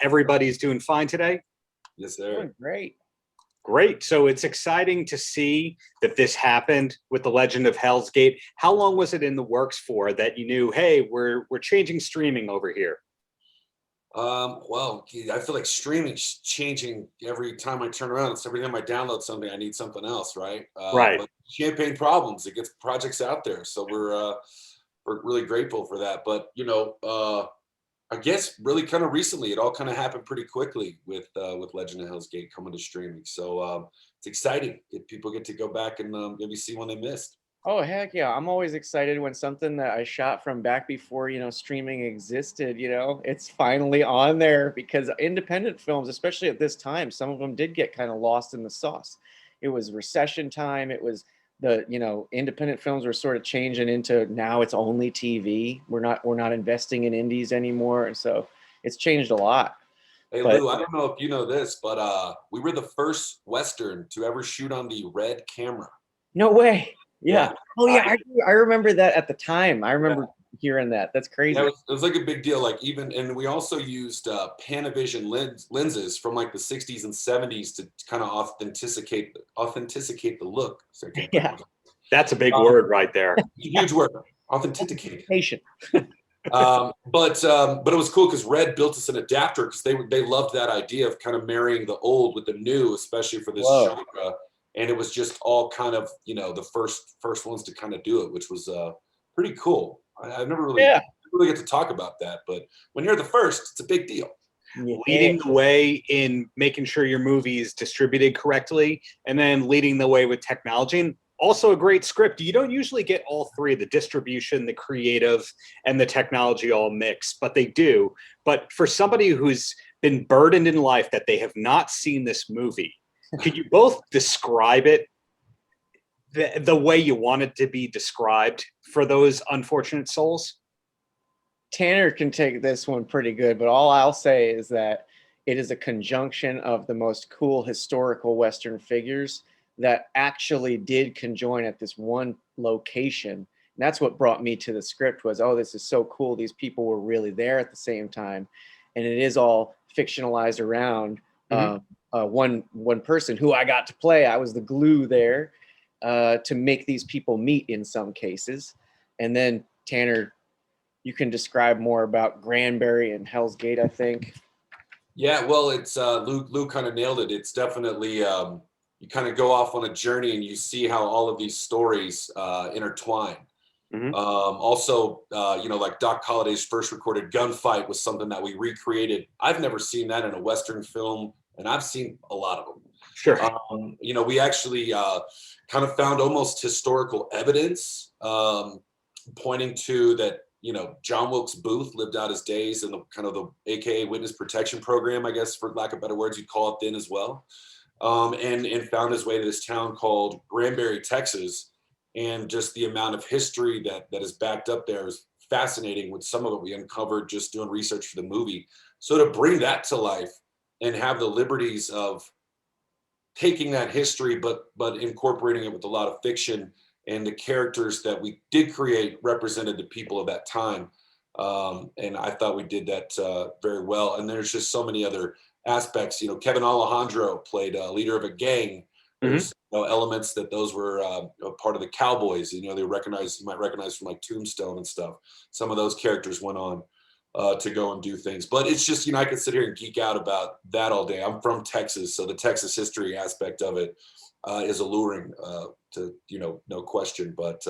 everybody's doing fine today? Yes, sir. Doing great. Great. So it's exciting to see that this happened with the Legend of Hell's Gate. How long was it in the works for that you knew, hey, we're changing streaming over here? Well, I feel like streaming's changing every time I turn around. It's every time I download something, I need something else, right? Right. But champagne problems, it gets projects out there, so we're really grateful for that. But I guess really kind of recently, it all kind of happened pretty quickly with Legend of Hell's Gate coming to streaming. So it's exciting. People get to go back and maybe see one they missed. Oh, heck yeah. I'm always excited when something that I shot from back before, streaming existed, it's finally on there, because independent films, especially at this time, some of them did get kind of lost in the sauce. It was recession time. It was the, independent films were sort of changing into, now it's only TV. We're not investing in indies anymore. And so it's changed a lot. Hey, Lou, I don't know if you know this, but we were the first Western to ever shoot on the red camera. No way. Yeah. Oh yeah, I remember that at the time. I remember hearing that. That's crazy. Yeah, it was like a big deal. And we also used Panavision lenses from like the 60s and 70s to kind of authenticate the look. So yeah, that's a big word right there. Huge word. Authentication. But it was cool because Red built us an adapter because they loved that idea of kind of marrying the old with the new, especially for this genre. And it was just all kind of, the first ones to kind of do it, which was pretty cool. I've never really get to talk about that, but when you're the first, it's a big deal. Leading the way in making sure your movie is distributed correctly, and then leading the way with technology. And also a great script. You don't usually get all three, the distribution, the creative, and the technology all mixed, but they do. But for somebody who's been burdened in life that they have not seen this movie, could you both describe it the way you want it to be described for those unfortunate souls? Tanner can take this one pretty good, but all I'll say is that it is a conjunction of the most cool historical Western figures that actually did conjoin at this one location. And that's what brought me to the script was, oh, this is so cool. These people were really there at the same time. And it is all fictionalized around one person who I got to play. I was the glue there to make these people meet in some cases. And then Tanner, you can describe more about Granbury and Hell's Gate, I think. Yeah, well, it's Lou kind of nailed it. It's definitely you kind of go off on a journey and you see how all of these stories intertwine. Also, like Doc Holliday's first recorded gunfight was something that we recreated. I've never seen that in a Western film, and I've seen a lot of them. Sure. We actually kind of found almost historical evidence pointing to that, John Wilkes Booth lived out his days in the kind of the AKA witness protection program, I guess, for lack of better words, you'd call it then as well. And found his way to this town called Granbury, Texas. And just the amount of history that is backed up there is fascinating. With some of it we uncovered just doing research for the movie. So to bring that to life and have the liberties of taking that history, but incorporating it with a lot of fiction, and the characters that we did create represented the people of that time. And I thought we did that very well. And there's just so many other aspects. Kevin Alejandro played a leader of a gang. There's elements that those were part of the Cowboys. You might recognize from like Tombstone and stuff. Some of those characters went on to go and do things. But it's just, I could sit here and geek out about that all day. I'm from Texas, so the Texas history aspect of it is alluring to, no question. But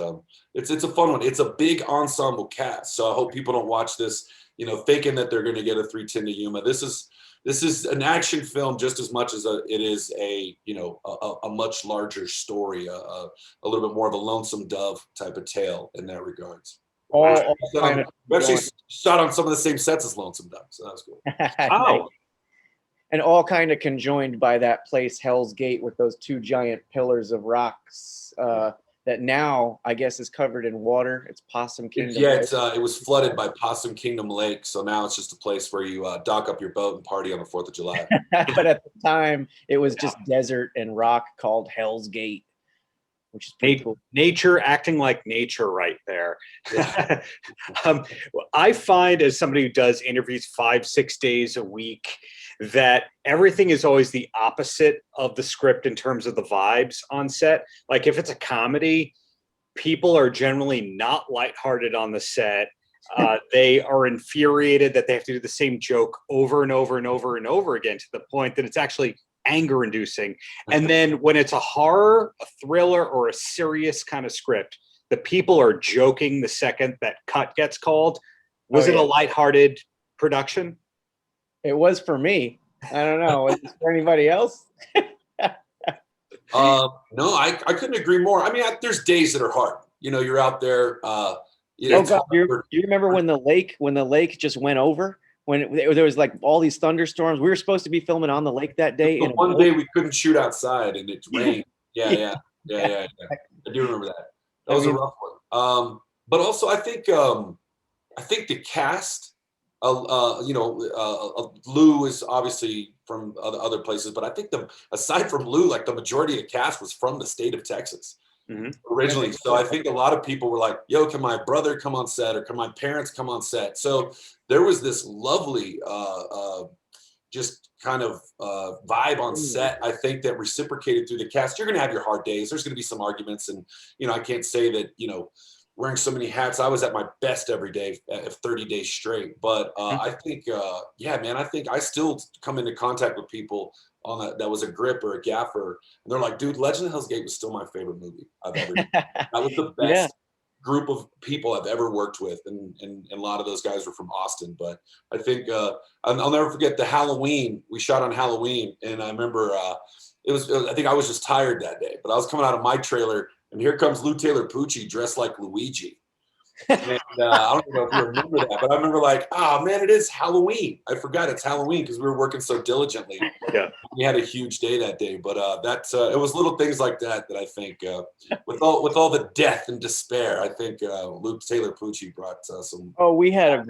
it's a fun one. It's a big ensemble cast. So I hope people don't watch this, thinking that they're going to get a 310 to Yuma. This is an action film just as much as it is a much larger story, a little bit more of a Lonesome Dove type of tale in that regards. We actually shot on some of the same sets as Lonesome Dove, so that was cool. Oh. And all kind of conjoined by that place, Hell's Gate, with those two giant pillars of rocks that now, I guess, is covered in water. It's Possum Kingdom. Yeah, it was flooded by Possum Kingdom Lake, so now it's just a place where you dock up your boat and party on the 4th of July. But at the time, it was just desert and rock called Hell's Gate. which is pretty cool. Nature acting like nature right there. Yeah. I find, as somebody who does interviews 5-6 days a week, that everything is always the opposite of the script in terms of the vibes on set. Like if it's a comedy, people are generally not lighthearted on the set. They are infuriated that they have to do the same joke over and over and over and over again, to the point that it's actually anger inducing. And then when it's a horror, a thriller, or a serious kind of script, the people are joking the second that cut gets called. Was it a lighthearted production? It was for me. I don't know. Was it for anybody else? No, I couldn't agree more. I mean, there's days that are hard. You know, you're out there. You remember when the lake just went over? When there was like all these thunderstorms. We were supposed to be filming on the lake that day. And one day we couldn't shoot outside and it rained. Yeah. I do remember that. That was a rough one. But also, I think the cast. Lou is obviously from other places, but I think aside from Lou, like the majority of the cast was from the state of Texas originally. So I think a lot of people were like, "Yo, can my brother come on set, or can my parents come on set?" So there was this lovely, just kind of vibe on set. I think that reciprocated through the cast. You're going to have your hard days. There's going to be some arguments, and I can't say that wearing so many hats, I was at my best every day, 30 days straight. But I think, I think I still come into contact with people on that was a grip or a gaffer, and they're like, "Dude, Legend of Hell's Gate was still my favorite movie I've ever done." That was the best group of people I've ever worked with, and a lot of those guys were from Austin. But I think I'll never forget the Halloween. We shot on Halloween, and I remember I think I was just tired that day, but I was coming out of my trailer. And here comes Lou Taylor Pucci dressed like Luigi. And I don't know if you remember that, but I remember like, oh man, it is Halloween. I forgot it's Halloween because we were working so diligently. Yeah, we had a huge day that day, but it was little things like that I think with all the death and despair, I think Lou Taylor Pucci brought some. Oh, we had a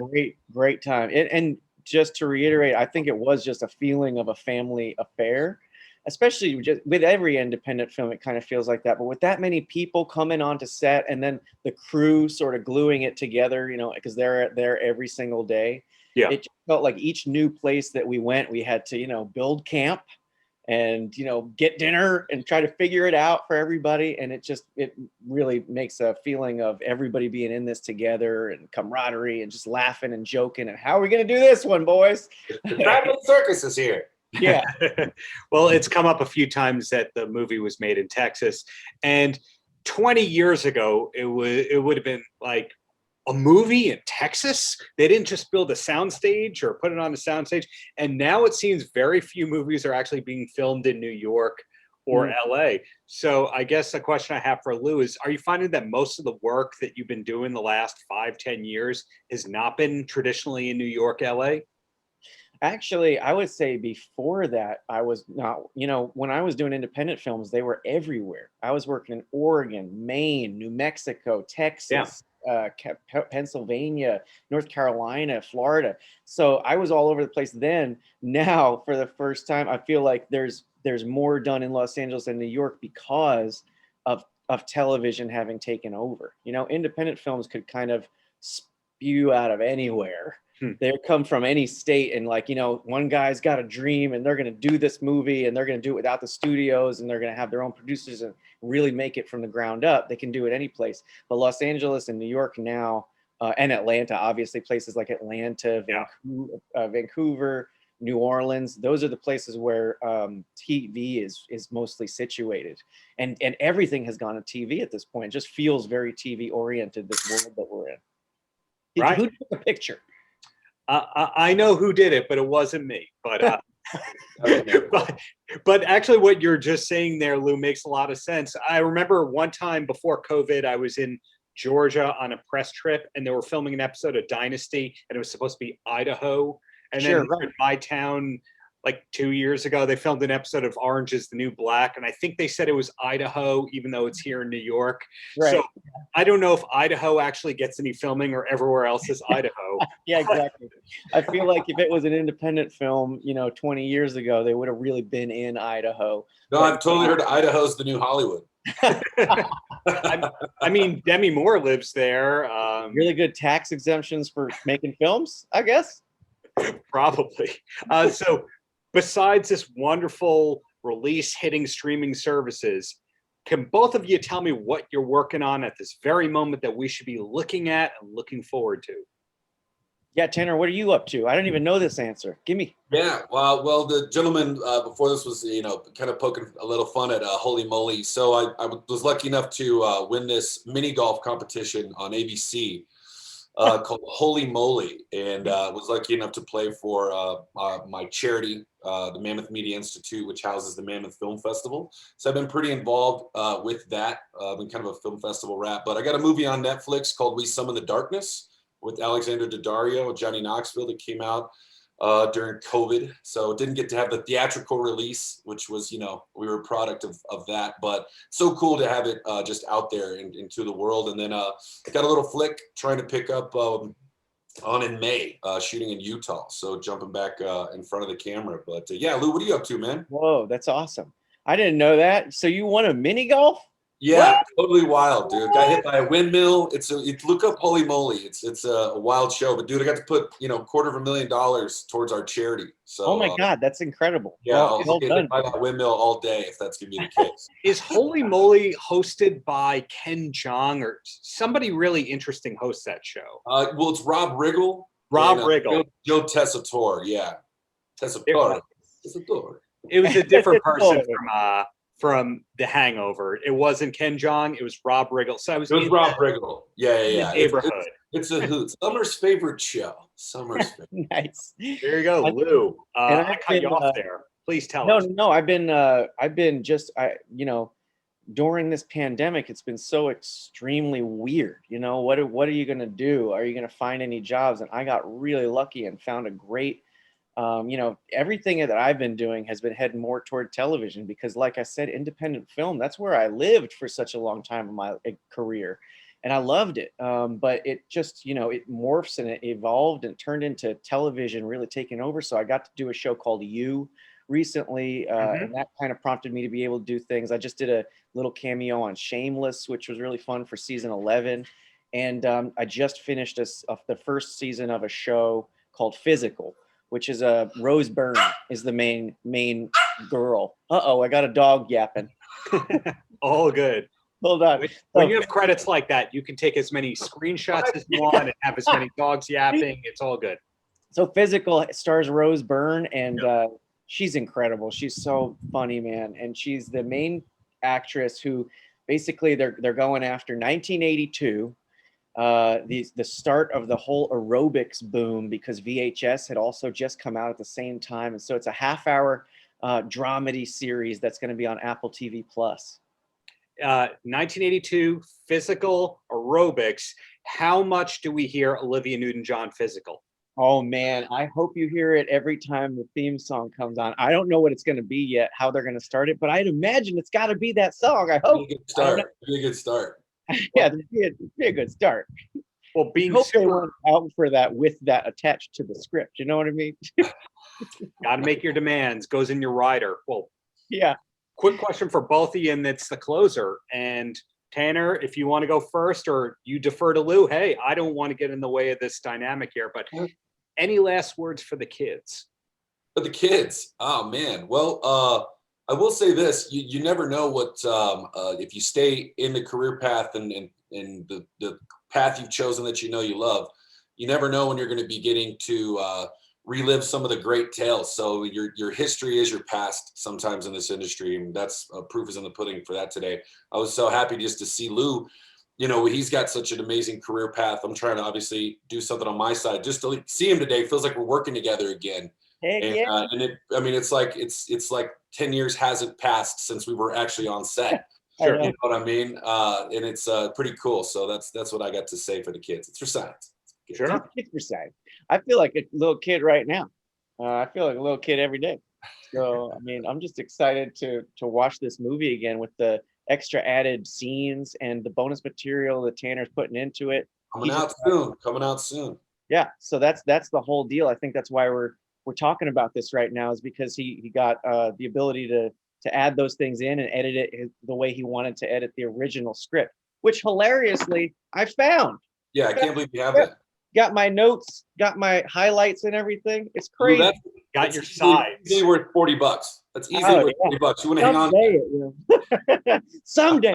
great time, and just to reiterate, I think it was just a feeling of a family affair. Especially just with every independent film, it kind of feels like that. But with that many people coming onto set, and then the crew sort of gluing it together, because they're there every single day. Yeah, it felt like each new place that we went, we had to, build camp, and get dinner and try to figure it out for everybody. And it really makes a feeling of everybody being in this together and camaraderie and just laughing and joking. And how are we gonna do this one, boys? The traveling circus is here. Yeah. Well, it's come up a few times that the movie was made in Texas, and 20 years ago, it would have been like a movie in Texas. They didn't just build a soundstage or put it on a soundstage. And now it seems very few movies are actually being filmed in New York or LA. So I guess the question I have for Lou is, are you finding that most of the work that you've been doing the last 5-10 years has not been traditionally in New York, LA? Actually, I would say before that, I was not, when I was doing independent films, they were everywhere. I was working in Oregon, Maine, New Mexico, Texas, Pennsylvania, North Carolina, Florida. So I was all over the place then. Now, for the first time, I feel like there's more done in Los Angeles and New York because of television having taken over. Independent films could kind of spew out of anywhere. They come from any state, and one guy's got a dream and they're going to do this movie, and they're going to do it without the studios, and they're going to have their own producers and really make it from the ground up. They can do it any place. But Los Angeles and New York now, and Atlanta, obviously places like Atlanta, Vancouver, New Orleans, those are the places where TV is mostly situated. And everything has gone to TV at this point. It just feels very TV oriented, this world that we're in. Who took a picture? I know who did it, but it wasn't me. But but actually, what you're just saying there, Lou, makes a lot of sense. I remember one time before COVID, I was in Georgia on a press trip, and they were filming an episode of Dynasty, and it was supposed to be Idaho. And then in my town, like 2 years ago, they filmed an episode of Orange is the New Black, and I think they said it was Idaho, even though it's here in New York. Right. So I don't know if Idaho actually gets any filming or everywhere else is Idaho. Yeah, exactly. I feel like if it was an independent film, 20 years ago, they would have really been in Idaho. No, I've totally heard Idaho's the new Hollywood. I mean, Demi Moore lives there. Really good tax exemptions for making films, I guess. Probably. So besides this wonderful release hitting streaming services, can both of you tell me what you're working on at this very moment that we should be looking at and looking forward to? Yeah, Tanner, what are you up to? I don't even know this answer. Give me. Yeah, well, the gentleman before this was, kind of poking a little fun at Holy Moly. So I was lucky enough to win this mini golf competition on ABC called Holy Moly, and was lucky enough to play for my charity, the Mammoth Media Institute, which houses the Mammoth Film Festival. So I've been pretty involved with that. I've been kind of a film festival rat, but I got a movie on Netflix called We Summon the Darkness with Alexander Daddario and Johnny Knoxville that came out during COVID. So didn't get to have the theatrical release, which was, we were a product of that, but so cool to have it just out there into the world. And then I got a little flick trying to pick up on in May, shooting in Utah. So jumping back in front of the camera. But yeah, Lou, what are you up to, man? Whoa, that's awesome. I didn't know that. So you won a mini golf? Yeah, What? totally wild, dude. Got hit by a windmill. Look up Holy Moly. It's a wild show. But dude, I got to put $250,000 towards our charity. So Oh my God, that's incredible. yeah, Well, I'll get done. hit by that windmill all day if that's gonna be the case. Is Holy Moly hosted by Ken Jeong or somebody really interesting hosts that show? Well, it's Rob Riggle. Rob and, Riggle. Joe Tessitore, yeah. Tessitore. It was a different person from The Hangover. It wasn't Ken Jeong. It was Rob Riggle. So I was. It was Rob Riggle. Yeah. The neighborhood. It's a hoot. Summer's favorite show. Summer's favorite. Nice. There you go, Lou. I cut you off there. Please tell us. No. I've been just, during this pandemic, it's been so extremely weird. What are you going to do? Are you going to find any jobs? And I got really lucky and found a great, everything that I've been doing has been heading more toward television because, like I said, independent film, that's where I lived for such a long time in my career. And I loved it. But it just, it morphs and it evolved and turned into television really taking over. So I got to do a show called You recently. And that kind of prompted me to be able to do things. I just did a little cameo on Shameless, which was really fun for season 11. And I just finished the first season of a show called Physical, which is Rose Byrne is the main girl. Uh-oh, I got a dog yapping. All good. Hold on. When you have credits like that, you can take as many screenshots as you want and have as many dogs yapping. It's all good. So Physical stars Rose Byrne, and she's incredible. She's so funny, man. And she's the main actress who basically they're going after 1982, the start of the whole aerobics boom, because VHS had also just come out at the same time. And so it's a half-hour dramedy series that's going to be on Apple TV Plus. 1982, Physical, aerobics. How much do we hear Olivia Newton-John Physical? Oh man, I hope you hear it every time the theme song comes on. I don't know what it's going to be yet, how they're going to start it, but I'd imagine it's got to be that song. I hope. Be a good start. Yeah, it'd be a good start. Well, being I hope they super went out for that with that attached to the script. You know what I mean? got to make your demands. Goes in your rider. Well, yeah. Quick question for both of you, and it's the closer. And Tanner, if you want to go first, or you defer to Lou. Hey, I don't want to get in the way of this dynamic here, but any last words for the kids? For the kids, oh man. Well, I will say this: you never know what if you stay in the career path and the path you've chosen that you love. You never know when you're going to be getting to relive some of the great tales. So your history is your past sometimes in this industry, and that's proof is in the pudding for that today. I was so happy just to see Lou. He's got such an amazing career path. I'm trying to obviously do something on my side. Just to see him today feels like we're working together again. It's like 10 years hasn't passed since we were actually on set. Sure. You know what I mean? And it's pretty cool. So that's what I got to say for the kids. It's for science. Sure. It's for science. I feel like a little kid right now. I feel like a little kid every day. So, I'm just excited to watch this movie again with the extra added scenes and the bonus material that Tanner's putting into it. Coming out soon. Yeah. So that's the whole deal. I think that's why we're talking about this right now, is because he got the ability to to add those things in and edit it the way he wanted to edit the original script, which hilariously I found. Yeah, I can't believe you have that. Got my notes, got my highlights and everything. It's Ooh, crazy. Got your sides. Easily worth $40. That's easily worth $40. You want to hang on? Someday, you know. Someday.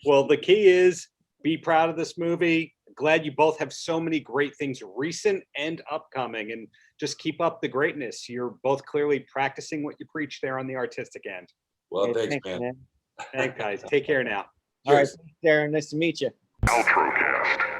Well, the key is be proud of this movie. Glad you both have so many great things recent and upcoming, and just keep up the greatness. You're both clearly practicing what you preach there on the artistic end. Well, Hey, thanks, man. Thanks, guys. Take care now. All right, Cheers. Darren, nice to meet you. Paltrocast.